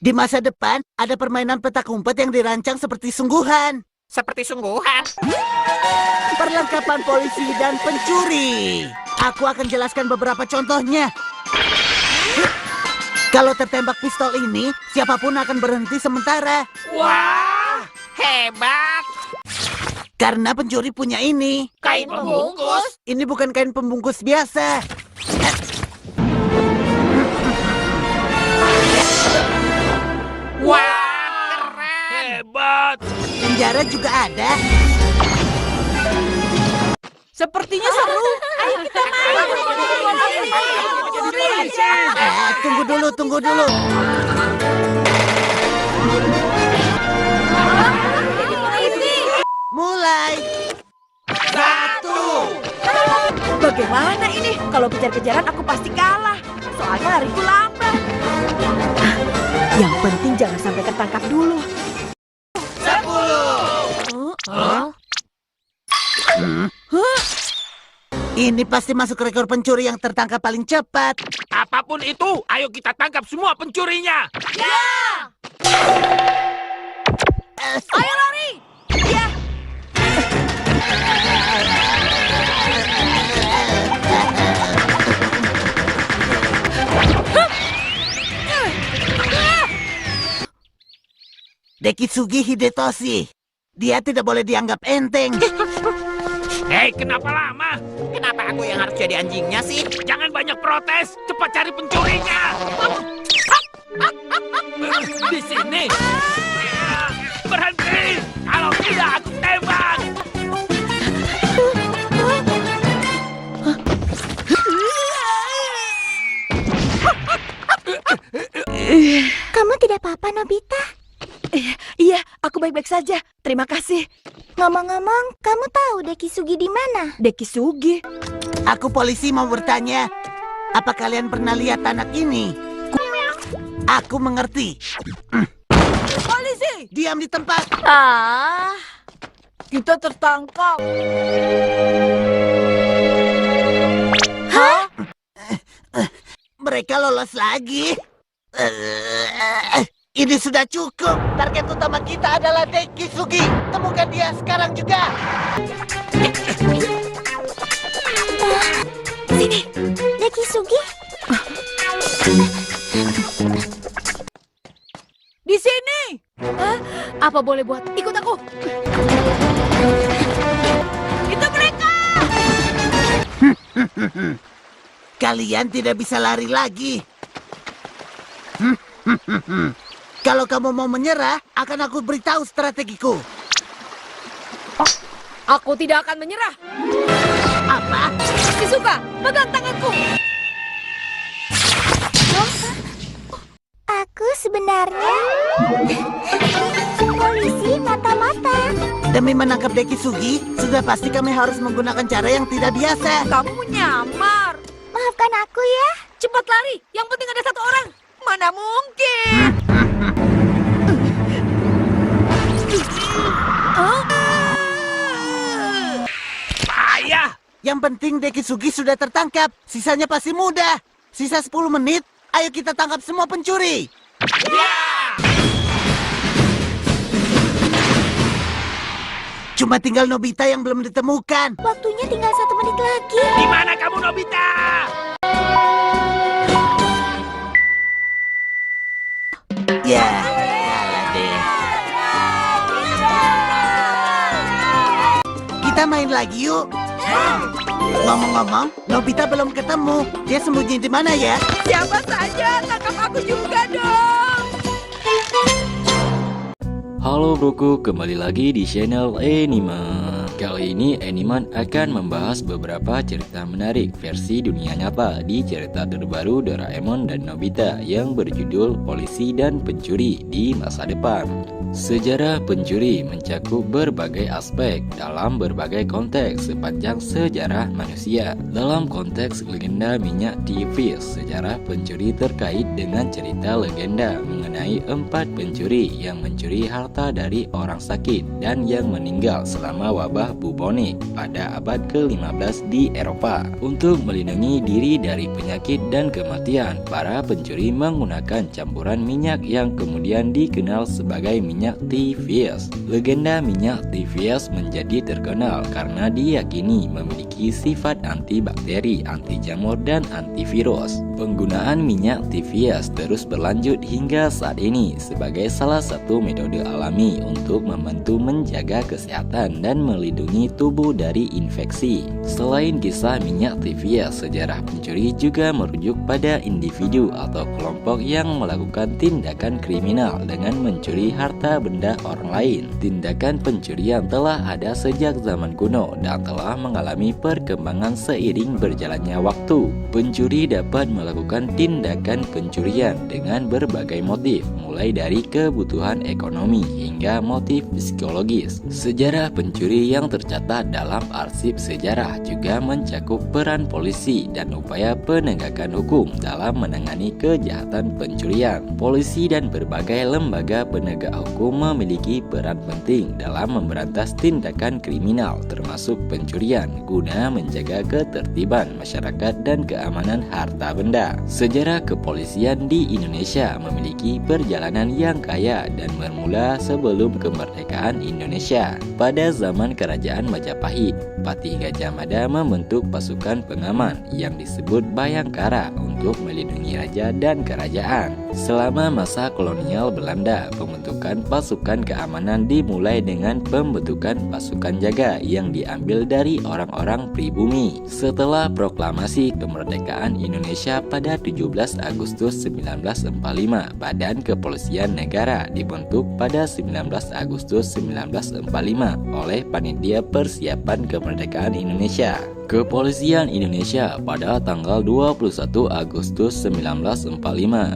Di masa depan, ada permainan petak umpet yang dirancang seperti sungguhan. Seperti sungguhan. Perlengkapan polisi dan pencuri. Aku akan jelaskan beberapa contohnya. Kalau tertembak pistol ini, siapapun akan berhenti sementara. Wah, hebat. Karena pencuri punya ini. Kain pembungkus. Ini bukan kain pembungkus biasa. Wah, keren. Hebat. Penjara juga ada. Sepertinya seru. Ayo kita main. Tunggu dulu. Mulai. Bagaimana ini? Kalau kejar-kejaran aku pasti kalah. Soalnya lariku lambat. Yang penting jangan sampai ketangkap dulu. 10. Ini pasti masuk rekor pencuri yang tertangkap paling cepat. Apapun itu, ayo kita tangkap semua pencurinya. Ayo lari. Ya. Dekitsugi Hidetoshi. Dia tidak boleh dianggap enteng. Hei, kenapa lama? Kenapa aku yang harus jadi anjingnya sih? Jangan banyak protes. Cepat cari pencurinya. Di sini. Berhenti. Kalau tidak, aku tembak. Kamu tidak apa-apa, Nobita? Iya, aku baik-baik saja. Terima kasih. Ngomong-ngomong, kamu tahu Dekitsugi di mana? Dekitsugi. Aku polisi mau bertanya. Apa kalian pernah lihat anak ini? Aku mengerti. Polisi! Diam di tempat. Kita tertangkap. Mereka lolos lagi. Ini sudah cukup. Target utama kita adalah Dekitsugi. Temukan dia sekarang juga. Sini, Dekitsugi. Di sini. Apa boleh buat? Ikut aku. Itu mereka. Kalian tidak bisa lari lagi. Kalau kamu mau menyerah, akan aku beritahu strategiku. Aku tidak akan menyerah. Apa? Shizuka, pegang tanganku. Aku sebenarnya polisi mata-mata. Demi menangkap Dekitsugi, sudah pasti kami harus menggunakan cara yang tidak biasa. Kamu menyamar. Maafkan aku ya. Cepat lari. Yang penting ada satu orang. Mana mungkin? Payah. Yang penting Dekitsugi sudah tertangkap. Sisanya pasti mudah. Sisa 10 menit, ayo kita tangkap semua pencuri. Cuma tinggal Nobita yang belum ditemukan. Waktunya tinggal 1 menit lagi. Di mana kamu, Nobita? Ya, kalah deh. Kita main lagi yuk. Ngomong-ngomong, Nobita belum ketemu. Dia sembunyi di mana ya? Siapa saja, tangkap aku juga dong. Halo broku, kembali lagi di channel Animan. Kali ini Animan akan membahas beberapa cerita menarik versi dunia nyata di cerita terbaru Doraemon dan Nobita yang berjudul Polisi dan Pencuri di Masa Depan. Sejarah pencuri mencakup berbagai aspek dalam berbagai konteks sepanjang sejarah manusia. Dalam konteks legenda minyak TV, sejarah pencuri terkait dengan cerita legenda mengenai 4 pencuri yang mencuri harta dari orang sakit dan yang meninggal selama wabah buah bubonik pada abad ke-15 di Eropa. Untuk melindungi diri dari penyakit dan kematian, para pencuri menggunakan campuran minyak yang kemudian dikenal sebagai minyak Typhus. Legenda minyak Typhus menjadi terkenal karena diyakini memiliki sifat antibakteri, anti jamur, dan antivirus. Penggunaan minyak Typhus terus berlanjut hingga saat ini sebagai salah satu metode alami untuk membantu menjaga kesehatan dan melindungi tubuh dari infeksi. Selain kisah minyak Typhus, sejarah pencuri juga merujuk pada individu atau kelompok yang melakukan tindakan kriminal dengan mencuri harta benda orang lain. Tindakan pencurian telah ada sejak zaman kuno dan telah mengalami perkembangan seiring berjalannya waktu. Pencuri dapat melakukan tindakan pencurian dengan berbagai motif, mulai dari kebutuhan ekonomi hingga motif psikologis. Sejarah pencuri yang tercatat dalam arsip sejarah juga mencakup peran polisi dan upaya penegakan hukum dalam menangani kejahatan pencurian. Polisi dan berbagai lembaga penegak hukum memiliki peran penting dalam memberantas tindakan kriminal termasuk pencurian guna menjaga ketertiban masyarakat dan keamanan harta benda. Sejarah kepolisian di Indonesia memiliki perjalanan yang kaya dan bermula sebelum kemerdekaan Indonesia. Pada zaman Kerajaan Majapahit, Patih Gajah Mada membentuk pasukan pengaman yang disebut Bayangkara untuk melindungi raja dan kerajaan. Selama masa kolonial Belanda, pembentukan pasukan keamanan dimulai dengan pembentukan pasukan jaga yang diambil dari orang-orang pribumi. Setelah proklamasi kemerdekaan Indonesia pada 17 Agustus 1945, Badan Kepolisian Negara dibentuk pada 19 Agustus 1945 oleh Panitia Persiapan Kemerdekaan Indonesia. Kepolisian Indonesia pada tanggal 21 Agustus 1945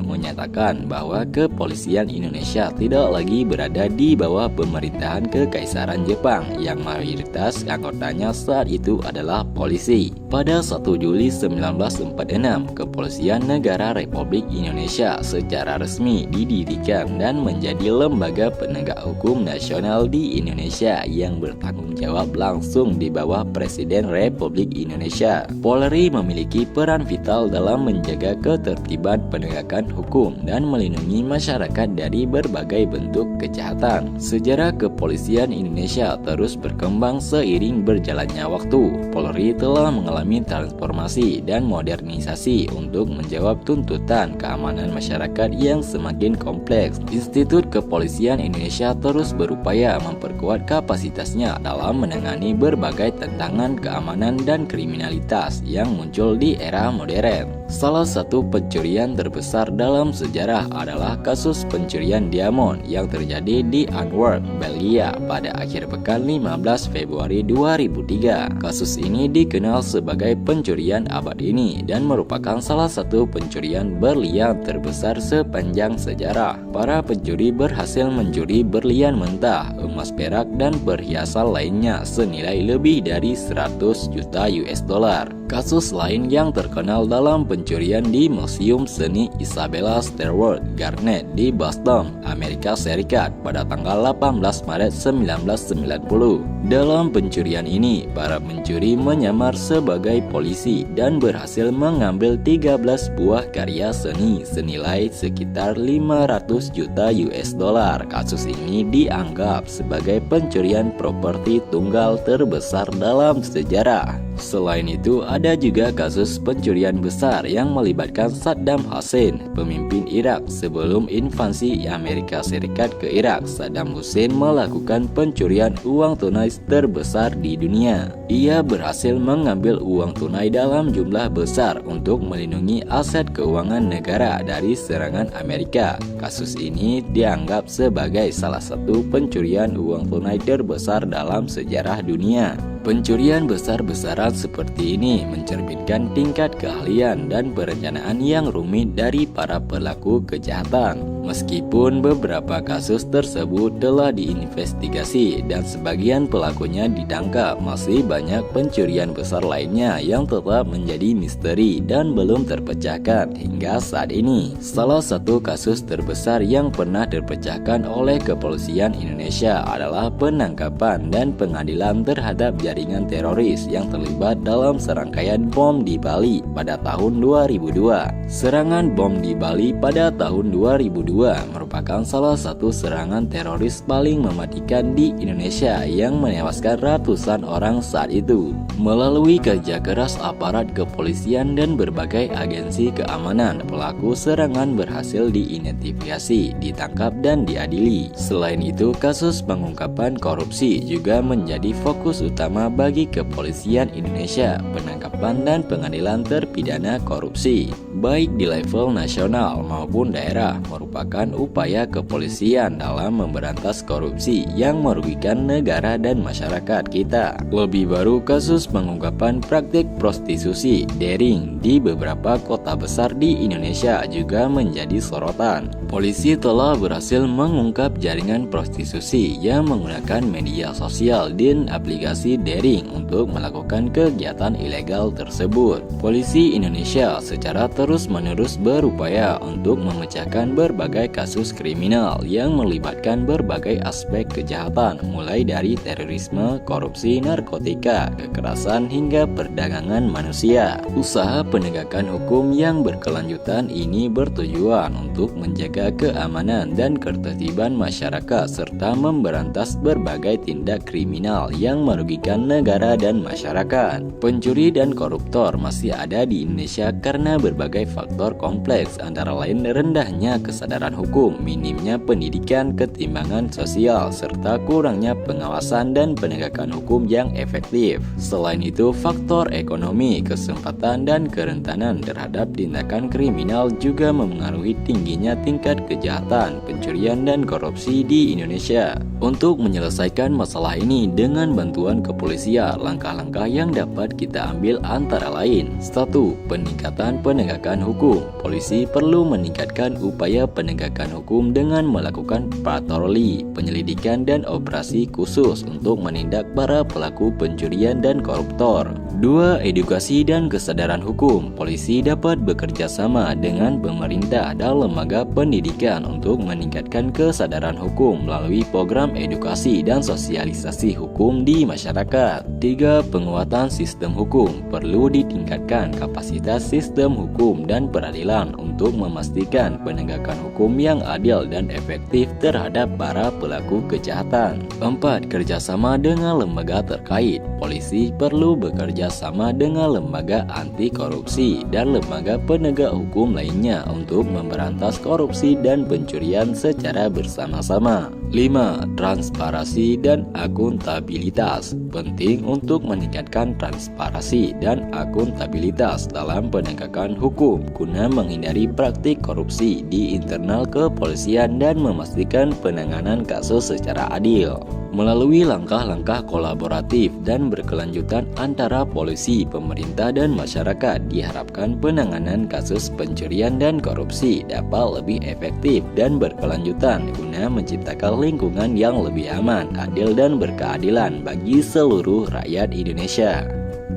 menyatakan bahwa kepolisian Indonesia tidak lagi berada di bawah pemerintahan Kekaisaran Jepang yang mayoritas anggotanya saat itu adalah polisi. Pada 1 Juli 1946, Kepolisian Negara Republik Indonesia secara resmi didirikan dan menjadi lembaga penegak hukum nasional di Indonesia yang bertanggung jawab langsung di bawah Presiden Republik Indonesia. Polri memiliki peran vital dalam menjaga ketertiban penegakan hukum dan melindungi masyarakat dari berbagai bentuk kejahatan. Sejarah kepolisian Indonesia terus berkembang seiring berjalannya waktu. Polri telah mengalami transformasi dan modernisasi untuk menjawab tuntutan keamanan masyarakat yang semakin kompleks. Institut Kepolisian Indonesia terus berupaya memperkuat kapasitasnya dalam menangani berbagai tantangan keamanan dan kriminalitas yang muncul di era modern. Salah satu pencurian terbesar dalam sejarah adalah kasus pencurian diamond yang terjadi di Antwerp, Belgia pada akhir pekan 15 Februari 2003. Kasus ini dikenal sebagai pencurian abad ini dan merupakan salah satu pencurian berlian terbesar sepanjang sejarah. Para pencuri berhasil mencuri berlian mentah, emas perak, dan perhiasan lainnya senilai lebih dari 100 juta US dollar. Kasus lain yang terkenal dalam pencurian di Museum Seni Isabella Stewart Gardner di Boston, Amerika Serikat pada tanggal 18 Maret 1990. Dalam pencurian ini, para pencuri menyamar sebagai polisi dan berhasil mengambil 13 buah karya seni senilai sekitar 500 juta US dollar. Kasus ini dianggap sebagai pencurian properti tunggal terbesar dalam sejarah. Selain itu, ada juga kasus pencurian besar yang melibatkan Saddam Hussein, pemimpin Irak. Sebelum invasi Amerika Serikat ke Irak, Saddam Hussein melakukan pencurian uang tunai terbesar di dunia. Ia berhasil mengambil uang tunai dalam jumlah besar untuk melindungi aset keuangan negara dari serangan Amerika. Kasus ini dianggap sebagai salah satu pencurian uang tunai terbesar dalam sejarah dunia. Pencurian besar-besaran seperti ini mencerminkan tingkat keahlian dan perencanaan yang rumit dari para pelaku kejahatan. Meskipun beberapa kasus tersebut telah diinvestigasi dan sebagian pelakunya ditangkap, masih banyak pencurian besar lainnya yang tetap menjadi misteri dan belum terpecahkan hingga saat ini. Salah satu kasus terbesar yang pernah terpecahkan oleh kepolisian Indonesia adalah penangkapan dan pengadilan terhadap jaringan teroris yang terlibat dalam serangkaian bom di Bali pada tahun 2002. Serangan bom di Bali pada tahun 2002 merupakan salah satu serangan teroris paling mematikan di Indonesia yang menewaskan ratusan orang saat itu. Melalui kerja keras aparat kepolisian dan berbagai agensi keamanan, pelaku serangan berhasil diidentifikasi, ditangkap dan diadili. Selain itu, kasus pengungkapan korupsi juga menjadi fokus utama bagi kepolisian Indonesia. Penangkapan dan pengadilan terpidana korupsi, baik di level nasional maupun daerah, merupakan upaya kepolisian dalam memberantas korupsi yang merugikan negara dan masyarakat kita. Lebih baru, kasus pengungkapan praktik prostitusi daring di beberapa kota besar di Indonesia juga menjadi sorotan. Polisi telah berhasil mengungkap jaringan prostitusi yang menggunakan media sosial dan aplikasi daring untuk melakukan kegiatan ilegal tersebut. Polisi Indonesia secara terus-menerus berupaya untuk memecahkan berbagai kasus kriminal yang melibatkan berbagai aspek kejahatan, mulai dari terorisme, korupsi, narkotika, kekerasan, hingga perdagangan manusia. Usaha penegakan hukum yang berkelanjutan ini bertujuan untuk menjaga keamanan dan ketertiban masyarakat serta memberantas berbagai tindak kriminal yang merugikan negara dan masyarakat. Pencuri dan koruptor masih ada di Indonesia karena berbagai faktor kompleks, antara lain rendahnya kesadaran hukum, minimnya pendidikan, ketimbangan sosial, serta kurangnya pengawasan dan penegakan hukum yang efektif. Selain itu, faktor ekonomi, kesempatan, dan kerentanan terhadap tindakan kriminal juga memengaruhi tingginya tingkat kejahatan, pencurian, dan korupsi di Indonesia. Untuk menyelesaikan masalah ini dengan bantuan kepolisian, langkah-langkah yang dapat kita ambil antara lain: 1. Peningkatan penegakan hukum. Polisi perlu meningkatkan upaya penegakan hukum dengan melakukan patroli, penyelidikan, dan operasi khusus untuk menindak para pelaku pencurian dan koruptor. 2. Edukasi dan kesadaran hukum. Polisi dapat bekerja sama dengan pemerintah dan lembaga pendidikan untuk meningkatkan kesadaran hukum melalui program edukasi dan sosialisasi hukum di masyarakat. 3. Penguatan sistem hukum. Perlu ditingkatkan kapasitas sistem hukum dan peradilan untuk memastikan penegakan hukum yang adil dan efektif terhadap para pelaku kejahatan. 4. Kerjasama dengan lembaga terkait. Polisi perlu bekerja sama dengan lembaga anti korupsi dan lembaga penegak hukum lainnya untuk memberantas korupsi dan pencurian secara bersama-sama. 5. Transparansi dan akuntabilitas. Penting untuk meningkatkan transparansi dan akuntabilitas dalam penegakan hukum guna menghindari praktik korupsi di internal kepolisian dan memastikan penanganan kasus secara adil. Melalui langkah-langkah kolaboratif dan berkelanjutan antara polisi, pemerintah, dan masyarakat, diharapkan penanganan kasus pencurian dan korupsi dapat lebih efektif dan berkelanjutan guna menciptakan lingkungan yang lebih aman, adil, dan berkeadilan bagi seluruh rakyat Indonesia.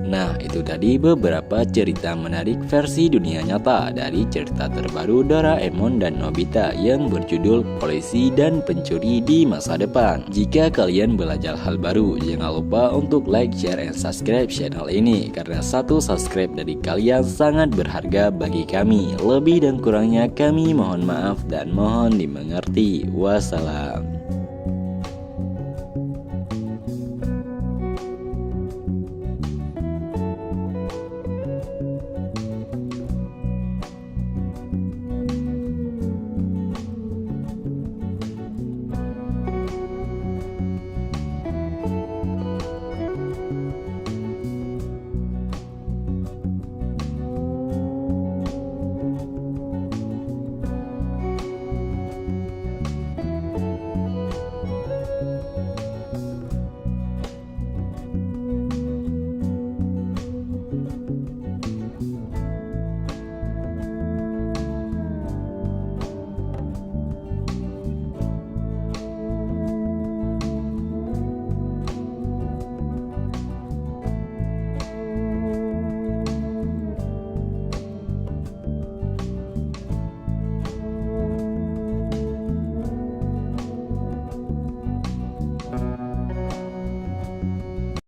Nah, itu tadi beberapa cerita menarik versi dunia nyata dari cerita terbaru Doraemon dan Nobita yang berjudul Polisi dan Pencuri di Masa Depan. Jika kalian belajar hal baru, jangan lupa untuk like, share, and subscribe channel ini, karena satu subscribe dari kalian sangat berharga bagi kami. Lebih dan kurangnya kami mohon maaf dan mohon dimengerti. Wassalam.